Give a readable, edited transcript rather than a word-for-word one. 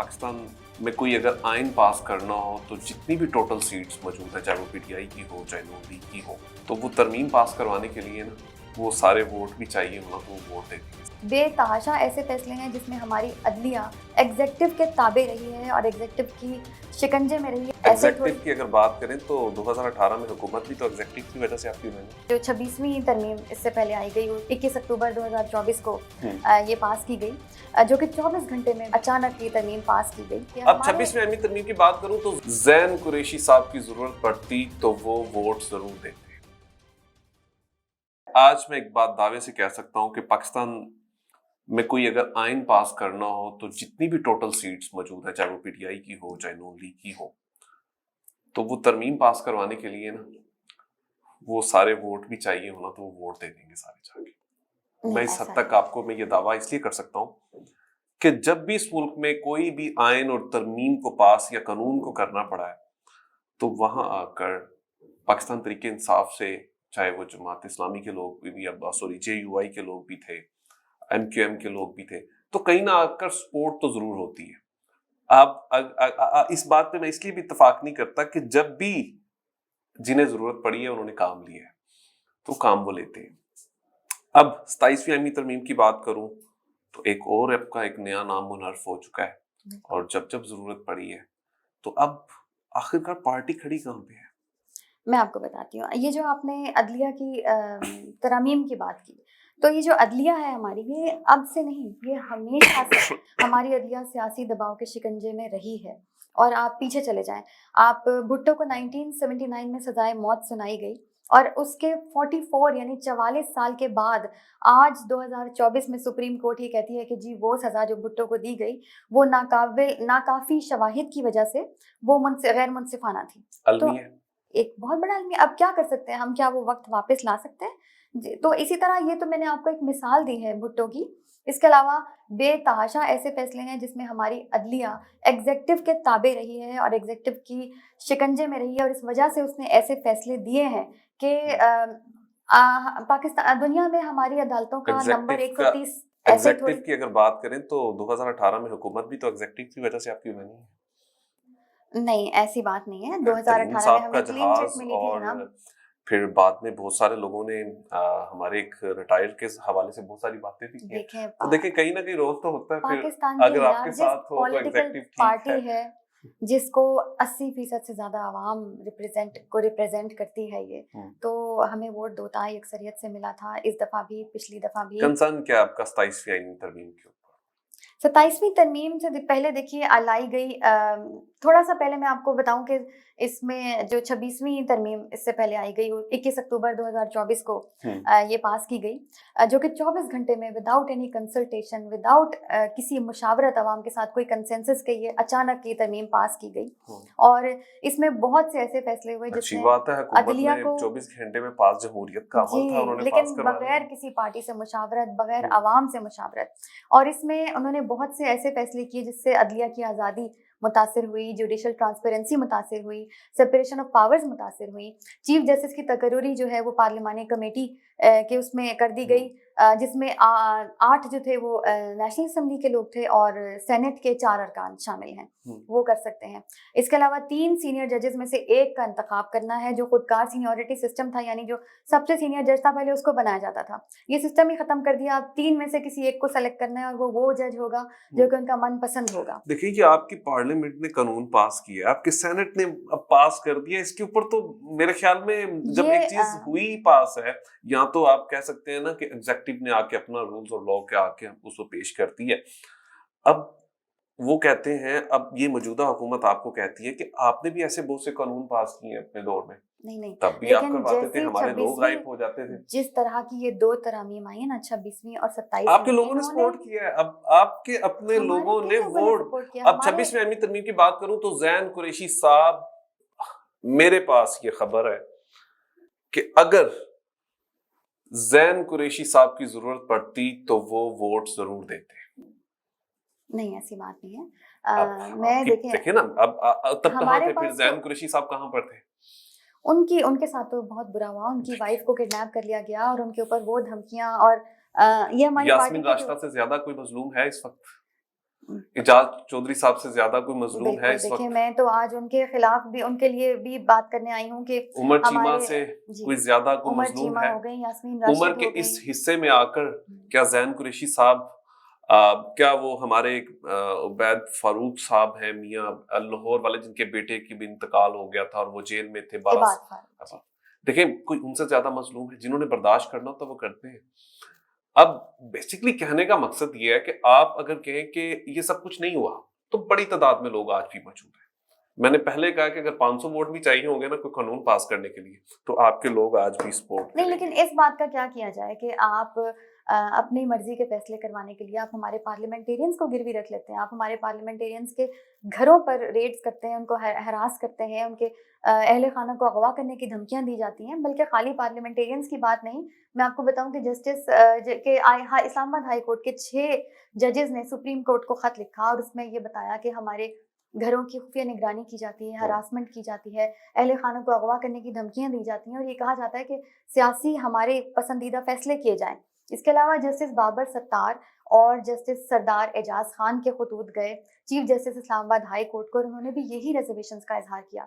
पाकिस्तान में कोई अगर आइन पास करना हो तो जितनी भी टोटल सीट्स मौजूद हैं, चाहे वो पीटीआई की हो चाहे नून लीग की हो, तो वो तरमीम पास करवाने के लिए ना वो सारे वोट भी चाहिए होना तो वो वोट देते हैं। बेतहाशा ऐसे फैसले हैं जिसमें हमारी अदलिया एग्जेक्टिव के ताबे रही है और एग्जेक्टिव की शिकंजे में रही है। ऐसे एग्जेक्टिव की अगर बात करें तो 2018 में हुकूमत भी तो एग्जेक्टिव की वजह से आपकी बनी। जो 26वीं तरमीम इससे पहले आई गई 21 अक्टूबर 2024 को ये पास की गई, जो कि 24 घंटे में अचानक ये तरमीम पास की गई। अब 26वीं तरमीम की बात करूं तो जैन कुरैशी साहब की जरूरत पड़ती तो वो वोट जरूर देते। आज मैं एक बात दावे से कह सकता हूं कि पाकिस्तान में कोई अगर आइन पास करना हो तो जितनी भी टोटल सीट्स मौजूद है, चाहे वो पीटीआई की हो चाहे नून लीग की हो, तो वो तरमीम पास करवाने के लिए ना वो सारे वोट भी चाहिए होना तो वो वोट दे देंगे सारे जाके। मैं इस हद तक आपको मैं ये दावा इसलिए कर सकता हूँ कि जब भी इस मुल्क में कोई भी आइन और तरमीम को पास या कानून को करना पड़ा है तो वहां आकर पाकिस्तान तरीके इंसाफ से, चाहे वो जमात इस्लामी के लोग भी, अब सॉरी JUI के लोग भी थे, MQM के लोग भी थे, तो कहीं ना आकर सपोर्ट तो जरूर होती है। अब इस बात पे मैं इसलिए भी इत्तेफाक नहीं करता कि जब भी जिन्हें जरूरत पड़ी है उन्होंने काम लिया है तो काम वो लेते हैं। अब 27वीं आईनी तरमीम की बात करूं तो एक और आपका एक नया नाम मुनहरफ हो चुका है और जब जब जरूरत पड़ी है तो अब आखिरकार पार्टी खड़ी कहाँ पे है? मैं आपको बताती हूँ। ये जो आपने अदलिया की तरमीम की बात की, तो ये जो अदलिया है हमारी, ये अब से नहीं, ये हमेशा से हमारी अदलिया सियासी दबाव के शिकंजे में रही है। और आप पीछे चले जाएं, आप भुट्टो को 1979 में सजाए मौत सुनाई गई और उसके 44 यानी 44 साल के बाद आज 2024 में सुप्रीम कोर्ट ये कहती है कि जी वो सज़ा जो भुट्टो को दी गई वो नाकाफ़ी शवाहिद की वजह से वो गैर मुनसिफाना थी। तो एक बहुत बड़ा आदमी, अब क्या कर सकते हैं हम, क्या वो वक्त वापस ला सकते हैं? तो इसी तरह ये तो मैंने आपको एक मिसाल दी है भुट्टो की। इसके अलावा बेतहाशा ऐसे फैसले हैं जिसमें हमारी अदलिया एग्जेक्टिव के ताबे रही है और एग्जेक्टिव की शिकंजे में रही है और इस वजह से उसने ऐसे फैसले दिए हैं कि पाकिस्तान दुनिया में हमारी अदालतों का नंबर 130 एग्जेक्टिव की अगर बात करें तो 2018 में हुकूमत भी तो एग्जेक्टिव की वजह से आपकी बनी है। नहीं, ऐसी बात नहीं है। 2018 में हमें क्लीन चिट मिली थी ना। फिर बाद में बहुत सारे लोगों ने हमारे एक रिटायर के हवाले से बहुत सारी बातें भी की। तो देखिए कहीं ना कहीं रोज तो होता है। पाकिस्तान फिर अगर आपके साथ हो तो एग्जेक्टिव पार्टी है जिसको 80% से ज्यादा आवाम रिप्रेजेंट करती है ये, तो हमें वोट दो ताई अक्सरियत से मिला था इस दफा भी, पिछली दफा भी। कंसर्न क्या आपका 27वीं आईनी तरमीम के ऊपर? 27वीं तरमीम से पहले देखिए लाई गई, थोड़ा सा पहले मैं आपको बताऊं कि इसमें जो 26वीं तरमीम इससे पहले आई गई 21 अक्टूबर 2024 को ये पास की गई, जो कि 24 घंटे में विदाउट एनी कंसल्टेशन, विदाउट किसी मुशावरत अवाम के साथ कोई कंसेंसस के ये अचानक ये तरमीम पास की गई। और इसमें बहुत से ऐसे फैसले हुए जिसमें अदलिया को 24 घंटे में पास जमहूरियत का अमल था, उन्होंने लेकिन बगैर किसी पार्टी से मुशावरत, बगैर अवाम से मुशावरत। और इसमें उन्होंने बहुत से ऐसे फैसले किए जिससे अदलिया की आज़ादी मुतासिर हुई, जुडिशल ट्रांसपेरेंसी मुतासिर हुई, सेपरेशन ऑफ पावर्स मुतासिर हुई, चीफ जस्टिस की तकर्री जो है वो पार्लिमानी कमेटी के उसमें कर दी गई, जिसमें 8 जो थे वो नेशनल असेंबली के लोग थे और सेनेट के 4 अरकान शामिल हैं, वो कर सकते हैं। इसके अलावा 3 सीनियर जजेस में से एक का इंतखाब करना है, जो खुदकार सीनियरिटी सिस्टम था, यानी जो सबसे सीनियर जज था पहले उसको बनाया जाता था, ये सिस्टम ही खत्म कर दिया। अब 3 में से किसी एक को सेलेक्ट करना है और वो जज होगा जो कि उनका मन पसंद होगा। देखिए कि आपकी पार्लियामेंट ने कानून पास किया, आपके सेनेट ने अब पास कर दिया, इसके ऊपर तो मेरे ख्याल में जब एक चीज हुई पास है, या तो आप कह सकते हैं ना कि एग्जेक्टिव ने आके अपना रूल्स और लॉ के आके उसको पेश करती है। अब वो कहते हैं, अब ये मौजूदा हुकूमत आपको कहती है कि आपने भी ऐसे बहुत से कानून पास किए अपने दौर में। नहीं, तब भी आप करवाते थे, हमारे लोग गायब हो जाते थे। जिस तरह की ये 2 तरमीम आई है ना, 26वीं और 27वीं, आपके लोगों ने सपोर्ट किया है। अब आपके अपने लोगों ने वोट, अब 26वीं तरमीम की बात करूं तो जैन कुरैशी साहब, मेरे पास ये खबर है कि अगर जैन कुरैशी साहब की जरूरत पड़ती तो वो वोट जरूर देते। नहीं, ऐसी बात नहीं है। मैं देखिए ना, अब तब कहाँ थे फिर जैन कुरैशी साहब, कहाँ पर थे? उनके साथ तो बहुत बुरा हुआ, उनकी वाइफ को किडनैप कर लिया गया और उनके ऊपर वो धमकियां, और ये हमारी यास्मीन राशिदा से ज्यादा कोई मजलूम है इस वक्त? اعجاز چودھری صاحب سے زیادہ کوئی مظلوم ہے بالکل اس دیکھیں وقت؟ میں تو آج ان کے خلاف بھی ان کے لیے بھی بات کرنے آئی ہوں کہ عمر چیمہ ہمارے سے جی کوئی زیادہ کوئی عمر مظلوم چیمہ ہے؟ ہو گئی، یاسمین عمر راشد کے ہو اس گئی. حصے میں آ کر کیا زین قریشی صاحب کیا وہ ہمارے عبید فاروق صاحب ہیں میاں لاہور والے جن کے بیٹے کی بھی انتقال ہو گیا تھا اور وہ جیل میں تھے 12 عباد فاروق جی. دیکھیں کوئی ان سے زیادہ مظلوم ہے، جنہوں نے برداشت کرنا تو وہ کرتے ہیں. اب بیسیکلی کہنے کا مقصد یہ ہے کہ آپ اگر کہیں کہ یہ سب کچھ نہیں ہوا تو بڑی تعداد میں لوگ آج بھی موجود ہیں. میں نے پہلے کہا کہ اگر 500 ووٹ بھی چاہیے ہوں گے نا کوئی قانون پاس کرنے کے لیے تو آپ کے لوگ آج بھی سپورٹ نہیں، کریں لیکن گے. اس بات کا کیا کیا جائے کہ آپ اپنی مرضی کے فیصلے کروانے کے لیے آپ ہمارے پارلیمنٹیرینز کو گروی رکھ لیتے ہیں، آپ ہمارے پارلیمنٹیرینز کے گھروں پر ریڈز کرتے ہیں، ان کو ہراس کرتے ہیں، ان کے اہل خانہ کو اغوا کرنے کی دھمکیاں دی جاتی ہیں. بلکہ خالی پارلیمنٹیرینز کی بات نہیں، میں آپ کو بتاؤں کہ جسٹس کہ اسلام آباد ہائی کورٹ کے 6 ججز نے سپریم کورٹ کو خط لکھا اور اس میں یہ بتایا کہ ہمارے گھروں کی خفیہ نگرانی کی جاتی ہے، ہراسمنٹ کی جاتی ہے، اہل خانہ کو اغوا کرنے کی دھمکیاں دی جاتی ہیں اور یہ کہا جاتا ہے کہ سیاسی ہمارے پسندیدہ فیصلے کیے جائیں. اس کے علاوہ جسٹس بابر ستار اور جسٹس سردار اعجاز خان کے خطوط گئے چیف جسٹس اسلام آباد ہائی کورٹ کو اور انہوں نے بھی یہی ریزرویشنز کا اظہار کیا